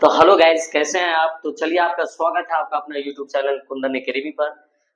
तो hello guys, कैसे हैं आप। तो चलिए, आपका स्वागत है आपका अपना यूट्यूब चैनल कुंदन एकेडमी पर।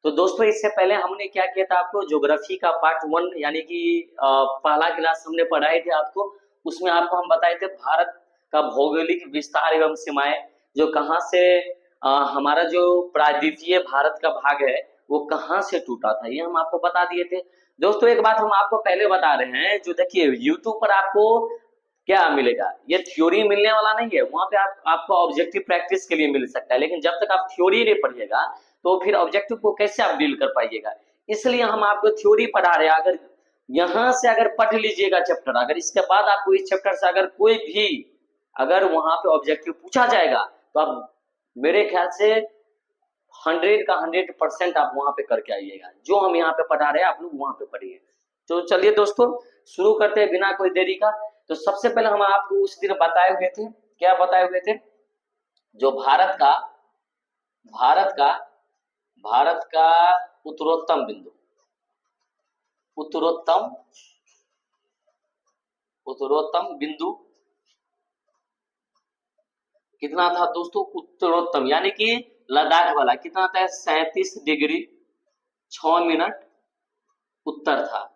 तो दोस्तों, इससे पहले हमने क्या किया था, आपको ज्योग्राफी का पार्ट वन यानी कि पहला क्लास हमने पढ़ाई थी आपको। उसमें आपको हम बताए थे भारत का भौगोलिक विस्तार एवं सीमाएं, जो कहाँ से हमारा जो प्रायद्वीपीय भारत का भाग है वो कहाँ से टूटा था, ये हम आपको बता दिए थे। दोस्तों, एक बात हम आपको पहले बता रहे हैं, जो देखिए यूट्यूब पर आपको क्या मिलेगा, ये थ्योरी मिलने वाला नहीं है। वहां पे आपको ऑब्जेक्टिव प्रैक्टिस के लिए मिल सकता है, लेकिन जब तक आप थ्योरी नहीं पढ़िएगा तो फिर ऑब्जेक्टिव को कैसे आप डील कर पाइएगा। इसलिए हम आपको थ्योरी पढ़ा रहे हैं। अगर यहाँ से अगर पढ़ लीजिएगा चैप्टर, अगर इसके बाद आपको इस चैप्टर से अगर कोई भी अगर वहां पे ऑब्जेक्टिव पूछा जाएगा तो आप मेरे ख्याल से 100% आप वहां पे करके आइएगा। जो हम यहाँ पे पढ़ा रहे हैं आप लोग वहां पे पढ़िए। तो चलिए दोस्तों, शुरू करते हैं बिना कोई देरी का। तो सबसे पहले हम आपको उस दिन बताए हुए थे, क्या बताए हुए थे, जो भारत का भारत का उत्तरोत्तम बिंदु, उत्तरोत्तम उत्तरोत्तम बिंदु कितना था दोस्तों। उत्तरोत्तम यानी कि लद्दाख वाला कितना था, 37 डिग्री 6 मिनट उत्तर था।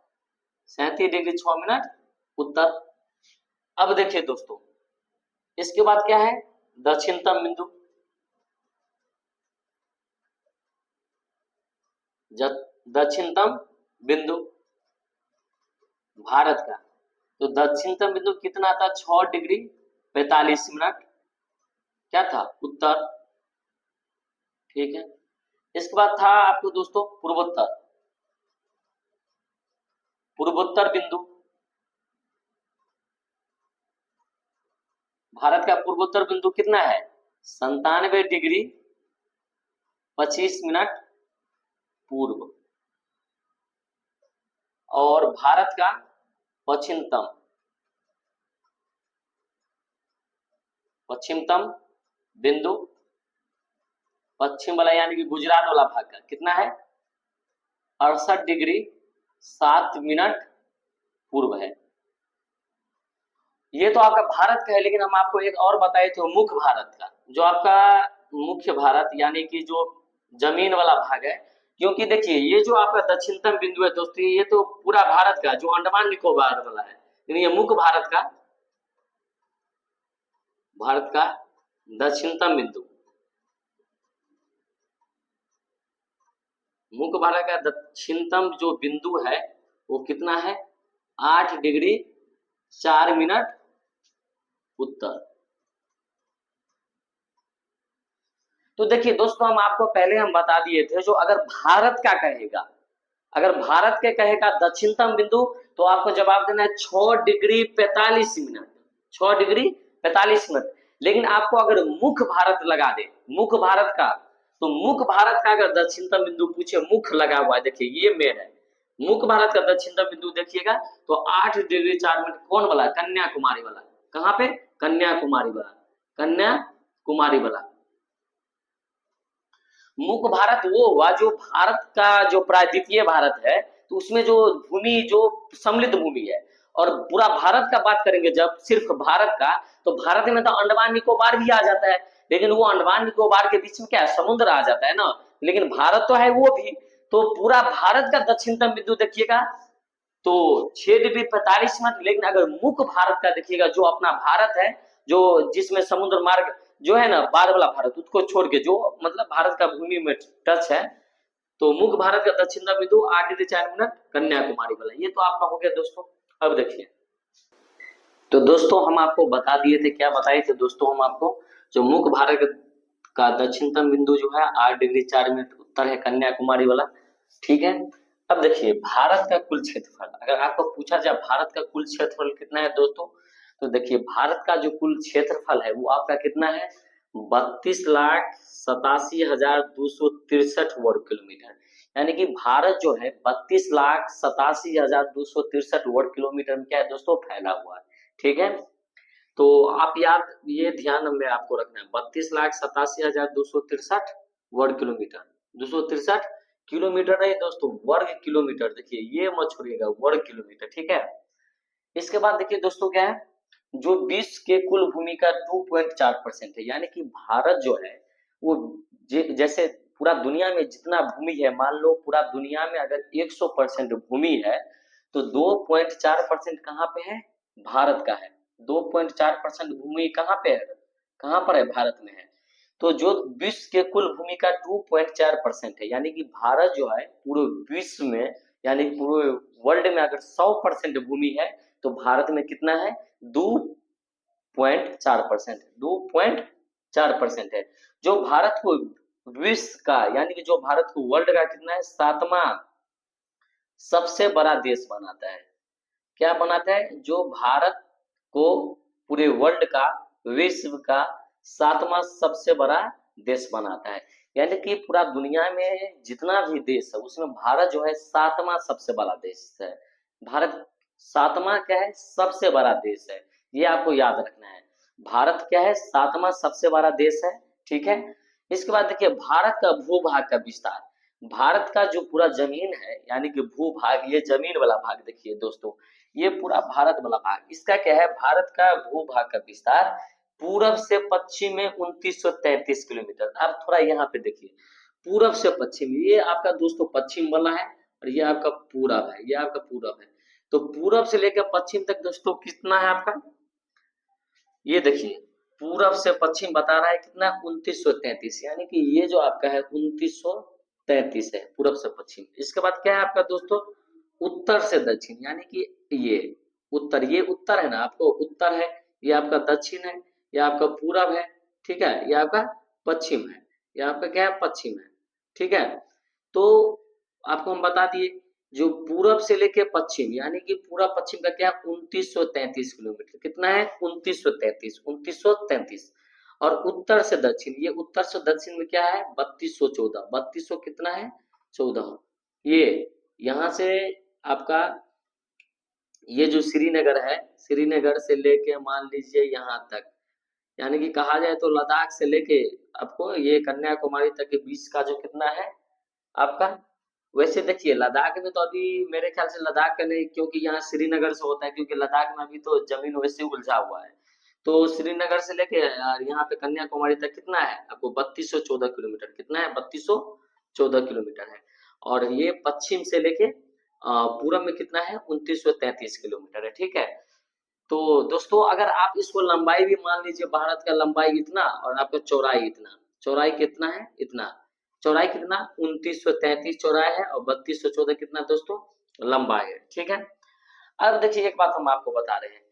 37 डिग्री 6 मिनट उत्तर। अब देखिए दोस्तों, इसके बाद क्या है, दक्षिणतम बिंदु। दक्षिणतम बिंदु भारत का, तो दक्षिणतम बिंदु कितना था, 6 डिग्री 45 मिनट क्या था, उत्तर। ठीक है, इसके बाद था आपको दोस्तों पूर्वोत्तर, पूर्वोत्तर बिंदु। भारत का पूर्वोत्तर बिंदु कितना है, 97 डिग्री 25 मिनट पूर्व। और भारत का पश्चिमतम पश्चिमतम बिंदु, पश्चिम वाला यानी कि गुजरात वाला भाग का कितना है, 68 डिग्री 7 मिनट पूर्व है। ये तो आपका भारत का है, लेकिन हम आपको एक और बताए थे मुख्य भारत का, जो आपका मुख्य भारत यानी कि जो जमीन वाला भाग है। क्योंकि देखिए ये जो आपका दक्षिणतम बिंदु है दोस्तों, ये तो पूरा भारत का जो अंडमान निकोबार वाला है, लेकिन ये मुख्य भारत का दक्षिणतम बिंदु, मुख्य भारत का दक्षिणतम जो बिंदु है वो कितना है, 8 डिग्री 4 मिनट उत्तर। तो देखिए दोस्तों, हम आपको पहले हम बता दिए थे, जो अगर भारत का कहेगा, अगर भारत के कहेगा दक्षिणतम बिंदु, तो आपको जवाब देना है 6 डिग्री 45 मिनट, 6 डिग्री 45 मिनट। लेकिन आपको अगर मुख्य भारत लगा दे, मुख्य भारत का, तो मुख्य भारत का अगर दक्षिणतम बिंदु पूछे, मुख्य लगा हुआ है, देखिए ये मेन है, मुख्य भारत का दक्षिणतम बिंदु देखिएगा तो 8 डिग्री 4 मिनट कौन वाला, कन्याकुमारी वाला। कहाँ पे, कन्याकुमारी वाला, कन्याकुमारी वाला। मुख्य भारत वो हुआ जो भारत का जो प्रायद्वीपीय भारत है, तो उसमें जो भूमि जो सम्मिलित भूमि है। और पूरा भारत का बात करेंगे जब सिर्फ भारत का, तो भारत में तो अंडमान निकोबार भी आ जाता है, लेकिन वो अंडमान निकोबार के बीच में क्या है, समुद्र आ जाता है ना। लेकिन भारत तो है वो भी। तो पूरा भारत का दक्षिणतम बिंदु देखिएगा तो 6 डिग्री 45 मिनट। लेकिन अगर मुख्य भारत का देखिएगा, जो अपना भारत है, जो जिसमें समुद्र मार्ग जो है ना, बाद वाला भारत, उसको छोड़ के जो मतलब भारत का भूमि में टच है, तो मुख्य भारत का दक्षिणतम बिंदु 8 डिग्री 4 मिनट कन्याकुमारी वाला। ये तो आपका हो गया दोस्तों। अब देखिए, तो दोस्तों हम आपको बता दिए थे, क्या बताए थे दोस्तों हम आपको, जो मुख्य भारत का दक्षिणतम बिंदु जो है 8 डिग्री 4 मिनट उत्तर है, कन्याकुमारी वाला। ठीक है, अब देखिए भारत का कुल क्षेत्रफल, अगर आपको पूछा जाए भारत का कुल क्षेत्रफल कितना है दोस्तों, तो देखिए भारत का जो कुल क्षेत्रफल है वो आपका कितना है, 32,87,263 वर्ग किलोमीटर। यानी कि भारत जो है 32,87,263 वर्ग किलोमीटर में क्या है दोस्तों, फैला हुआ है। ठीक है, तो आप याद, ये ध्यान में आपको रखना है, 32,87,263 वर्ग किलोमीटर, 263 किलोमीटर नहीं दोस्तों, वर्ग किलोमीटर। देखिए ये मत छोड़िएगा, वर्ग किलोमीटर। ठीक है, इसके बाद देखिए दोस्तों क्या है, जो विश्व के कुल भूमि का 2.4% है। यानी कि भारत जो है वो जैसे पूरा दुनिया में जितना भूमि है, मान लो पूरा दुनिया में अगर 100% भूमि है तो 2.4% कहाँ पे है? भारत का है। 2.4% भूमि कहाँ पे है? कहाँ पर है? भारत में है। तो जो विश्व के कुल भूमि का 2.4% है, यानी कि भारत जो है पूरे विश्व में, यानी पूरे वर्ल्ड में अगर 100% भूमि है तो भारत में कितना है? 2.4%। 2.4% है। जो भारत को विश्व का, यानी कि जो भारत को वर्ल्ड का कितना है? 7वां सबसे बड़ा देश बनाता है। क्या बनाता है? जो भारत को पूरे वर्ल्ड का, विश्व का 7वां सबसे बड़ा देश बनाता है। यानी कि पूरा दुनिया में जितना भी देश है उसमें भारत जो है 7वां सबसे बड़ा देश है। भारत 7वां क्या है? सबसे बड़ा देश है। ये आपको याद रखना है। भारत क्या है? 7वां सबसे बड़ा देश है। ठीक है। इसके बाद देखिए भारत का भूभाग का विस्तार। भारत का जो पूरा जमीन है, यानी कि भूभाग, ये जमीन वाला भाग देखिए दोस्तों, ये पूरा भारत वाला भाग, इसका क्या है? भारत का भूभाग का विस्तार पूरब से पश्चिम में 2933 किलोमीटर। आप थोड़ा यहाँ पे देखिए, पूरब से पश्चिम, ये आपका दोस्तों पश्चिम वाला है और ये आपका पूरब है, ये आपका पूरब है। तो पूरब से लेकर पश्चिम तक दोस्तों कितना है आपका? ये देखिए पूरब से पश्चिम बता रहा है कितना? 2933। यानी कि ये जो आपका है 2933 है, पूरब से पश्चिम। इसके बाद क्या है आपका दोस्तों? उत्तर से दक्षिण, यानी कि ये उत्तर, ये उत्तर है ना, आपको उत्तर है, ये आपका दक्षिण है, ये आपका पूरब है, ठीक है, ये आपका पश्चिम है, ये आपका क्या है? पश्चिम है। ठीक है। तो आपको हम बता दिए जो पूरब से लेके पश्चिम, यानी कि पूरा पश्चिम का क्या? 2933 किलोमीटर। कितना है? 2933, 2933। और उत्तर से दक्षिण, ये उत्तर से दक्षिण में क्या है? 3214। 3200 कितना है? 14। ये यहाँ से आपका, ये जो श्रीनगर है, श्रीनगर से लेके मान लीजिए यहाँ तक, यानी कि कहा जाए तो लद्दाख से लेके आपको ये कन्याकुमारी तक के बीच का जो कितना है आपका? वैसे देखिए लद्दाख में तो अभी मेरे ख्याल से लद्दाख का नहीं, क्योंकि यहाँ श्रीनगर से होता है, क्योंकि लद्दाख में अभी तो जमीन वैसे ही उलझा हुआ है। तो श्रीनगर से लेके यहाँ पे कन्याकुमारी तक कितना है आपको? 3214 किलोमीटर। कितना है? 3214 किलोमीटर है। और ये पश्चिम से लेके पूरब में कितना है? 2933 किलोमीटर है। ठीक है। तो दोस्तों अगर आप इसको लंबाई भी मान लीजिए, भारत का लंबाई इतना और आपका चौड़ाई इतना, चौड़ाई कितना है? इतना, चौड़ाई कितना? 2933 चौड़ाई है और 3214 कितना दोस्तों? लंबाई है। ठीक है। अब देखिए एक बात हम आपको बता रहे हैं,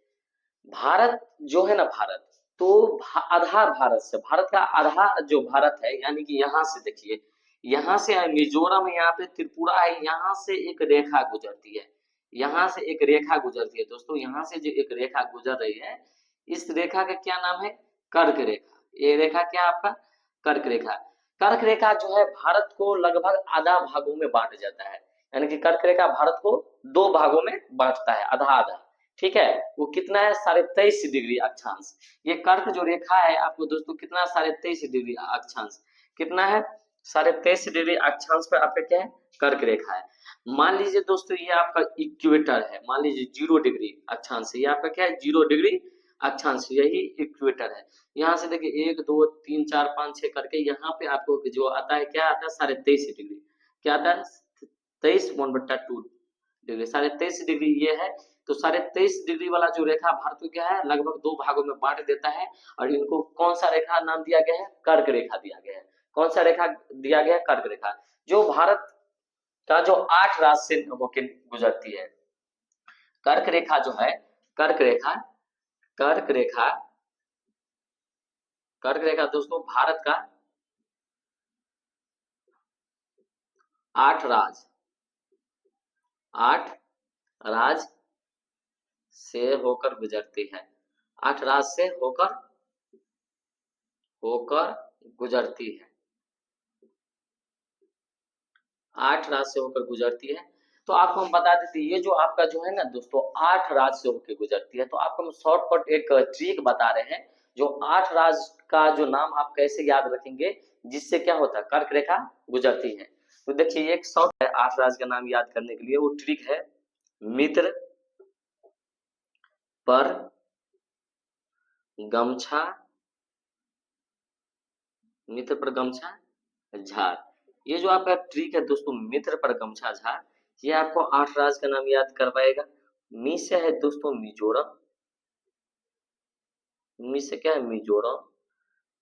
भारत जो है ना, भारत तो आधा भारत से, भारत का आधा जो भारत है, यानी कि यहाँ से देखिए, यहाँ से है मिजोरम, यहाँ पे त्रिपुरा है, यहाँ से एक रेखा गुजरती है, यहाँ से एक रेखा गुजरती है दोस्तों, यहाँ से जो एक रेखा गुजर रही है, इस रेखा का क्या नाम है? कर्क रेखा। ये रेखा क्या है आपका? कर्क रेखा। कर्क रेखा जो है भारत को लगभग आधा भागों में बांट जाता है, यानी कि कर्क रेखा भारत को दो भागों में बांटता है, आधा आधा। ठीक है। वो कितना है? 23.5 डिग्री अक्षांश। ये कर्क जो रेखा है आपको दोस्तों कितना? 23.5 डिग्री अक्षांश। कितना है? 23.5 डिग्री अक्षांश पर आपका क्या है? कर्क रेखा है। मान लीजिए दोस्तों ये आपका इक्वेटर है, मान लीजिए 0 डिग्री अक्षांश है, ये आपका क्या है? 0 डिग्री अक्षांश, यही इक्वेटर है। यहाँ से देखिए 1 2 3 4 5 6 करके यहाँ पे आपको जो आता है क्या आता है? 23.5 डिग्री। क्या आता है? 23/2 डिग्री, 23.5 डिग्री ये है। तो 23.5 डिग्री वाला जो रेखा भारत को क्या है? लगभग दो भागों में बांट देता है। और इनको कौन सा रेखा नाम दिया गया है? कर्क रेखा दिया गया है। कौन सा रेखा दिया गया है? कर्क रेखा। जो भारत का जो 8 राज्य से होकर गुजरती है, कर्क रेखा जो है, कर्क रेखा, कर्क रेखा, कर्क रेखा दोस्तों भारत का 8 राज्य, 8 राज्य से होकर गुजरती है। 8 राज्य से होकर होकर गुजरती है। 8 राज्य से होकर गुजरती है। तो आपको हम बता देते हैं, ये जो आपका जो है ना दोस्तों 8 राज्य से होकर गुजरती है, तो आपको हम शॉर्टकट एक ट्रिक बता रहे हैं। जो 8 राज्य का जो नाम आप कैसे याद रखेंगे, जिससे क्या होता है? कर्क रेखा गुजरती है। तो देखिए एक शॉर्ट है 8 राज्य का नाम याद करने के लिए, वो ट्रिक है मित्र, पर, गमछा, मित्र पर गमछा झार। ये जो आपका ट्रिक है दोस्तों, मित्र पर गमछा झार, ये आपको 8 राज्य का नाम याद करवाएगा। मी से है दोस्तों मिजोरम, मी से क्या है मिजोरम।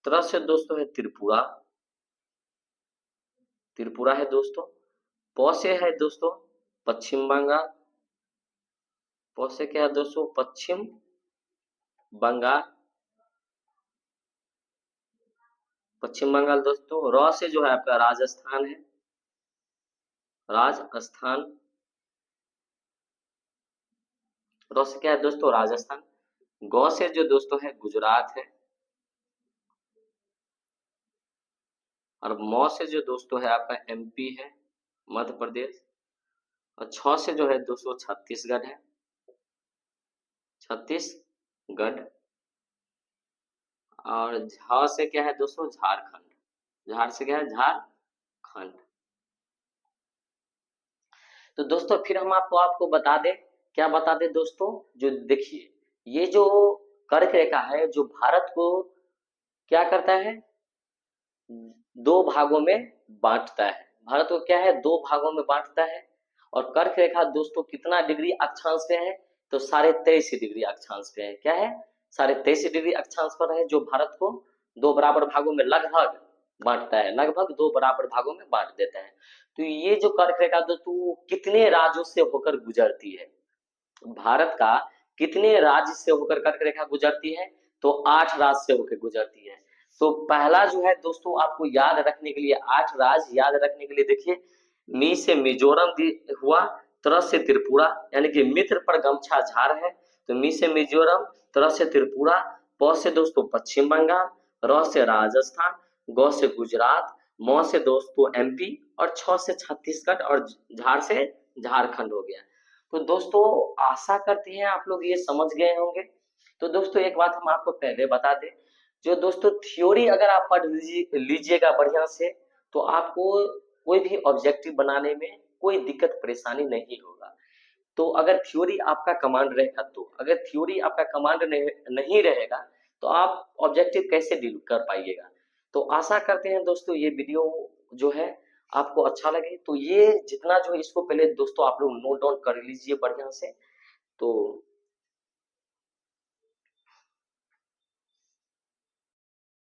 त्र से दोस्तों है त्रिपुरा, त्रिपुरा है दोस्तों। प से है दोस्तों पश्चिम बंगाल, प से क्या है दोस्तों पश्चिम बंगाल, पश्चिम बंगाल दोस्तों। र से जो है आपका राजस्थान है, राजस्थान। र से क्या है दोस्तों राजस्थान। ग से जो दोस्तों है गुजरात है, और म से जो दोस्तों है आपका एमपी है, मध्य प्रदेश। और छ से जो है दोस्तों छत्तीसगढ़ है, छत्तीसगढ़। और झ से क्या है दोस्तों झारखंड, झार से क्या है झारखंड। तो दोस्तों फिर हम आपको आपको बता दें, क्या बता दें दोस्तों, जो देखिए ये जो कर्क रेखा है जो भारत को क्या करता है, दो भागों में बांटता है। भारत को क्या है दो भागों में बांटता है। और कर्क रेखा दोस्तों कितना डिग्री अक्षांश पे है, तो 23.5 डिग्री अक्षांश पे है। क्या है 23.5 डिग्री अक्षांश पर है, जो भारत को दो बराबर भागों में लगभग बांटता है, लगभग दो बराबर भागों में बांट देता है। तो ये जो कर्क रेखा दोस्तों वो कितने राज्यों से होकर गुजरती है, भारत का कितने राज्य से होकर कर्क रेखा गुजरती है, तो 8 राज्य से होकर गुजरती है। तो पहला जो है दोस्तों आपको याद रखने के लिए, 8 राज्य याद रखने के लिए देखिए, मी से मिजोरम हुआ, त्र से त्रिपुरा, यानी कि मित्र पर गमछा झार है, तो मी से मिजोरम, त्र से त्रिपुरा, प से दोस्तों पश्चिम बंगाल, र से राजस्थान, ग से गुजरात, म से दोस्तों एमपी, और छ से छत्तीसगढ़, और झार से झारखंड हो गया। तो दोस्तों आशा करते हैं आप लोग ये समझ गए होंगे। तो दोस्तों एक बात हम आपको पहले बता दें, जो दोस्तों थ्योरी अगर आप पढ़ लीजिएगा बढ़िया से, तो आपको कोई भी ऑब्जेक्टिव बनाने में कोई दिक्कत परेशानी नहीं होगा। तो अगर थ्योरी आपका कमांड रहेगा, तो अगर थ्योरी आपका कमांड नहीं रहेगा, तो आप ऑब्जेक्टिव कैसे डील कर पाइएगा। तो आशा करते हैं दोस्तों ये वीडियो जो है आपको अच्छा लगे। तो ये जितना जो है इसको पहले दोस्तों आप लोग नोट डाउन कर लीजिए बढ़िया से। तो